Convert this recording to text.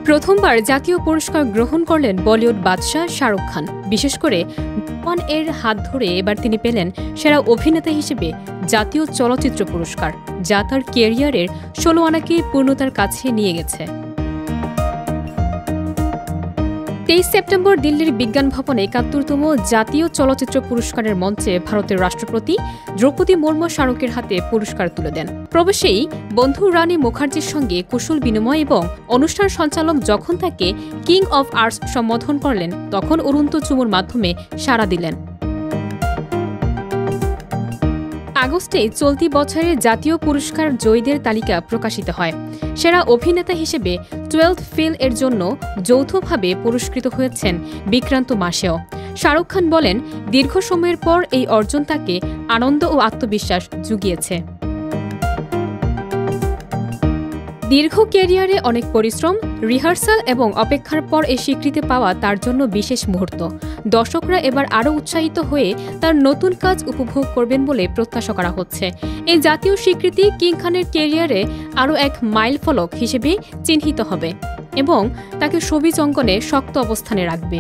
প্রথমবার জাতীয় পুরস্কার গ্রহণ করলেন বলিউড বাদশাহ শাহরুখ খান। বিশেষ করে ওয়ান এর হাত ধরে এবার তিনি পেলেন সেরা অভিনেতা হিসেবে জাতীয় চলচ্চিত্র পুরস্কার, যা তার ক্যারিয়ারের ১৬ আনাকে পূর্ণতার কাছে নিয়ে গেছে। ২৩ সেপ্টেম্বর দিল্লির বিজ্ঞান ভবনে ৭১তম জাতীয় চলচ্চিত্র পুরস্কারের মঞ্চে ভারতের রাষ্ট্রপতি দ্রৌপদী মুর্মু শাহরুখের হাতে পুরস্কার তুলে দেন। প্রবেশেই বন্ধু রানী মুখার্জির সঙ্গে কুশল বিনিময় এবং অনুষ্ঠান সঞ্চালক যখন তাকে কিং অব আর্টস সম্বোধন করলেন, তখন উড়ন্ত চুমুর মাধ্যমে সাড়া দিলেন। আগস্টে চলতি বছরের জাতীয় পুরস্কার জয়ীদের তালিকা প্রকাশিত হয়। সেরা অভিনেতা হিসেবে 12th ফেল এর জন্য যৌথভাবে পুরস্কৃত হয়েছেন বিক্রান্ত মাসেও। শাহরুখ খান বলেন, দীর্ঘ সময়ের পর এই অর্জন তাকে আনন্দ ও আত্মবিশ্বাস জুগিয়েছে। দীর্ঘ ক্যারিয়ারে অনেক পরিশ্রম, রিহার্সাল এবং অপেক্ষার পর এই স্বীকৃতি পাওয়া তার জন্য বিশেষ মুহূর্ত। দর্শকরা এবার আরও উৎসাহিত হয়ে তার নতুন কাজ উপভোগ করবেন বলে প্রত্যাশা করা হচ্ছে। এই জাতীয় স্বীকৃতি কিং খানের ক্যারিয়ারে আরও এক মাইলফলক হিসেবে চিহ্নিত হবে এবং তাকে ছবি অঙ্কনে শক্ত অবস্থানে রাখবে।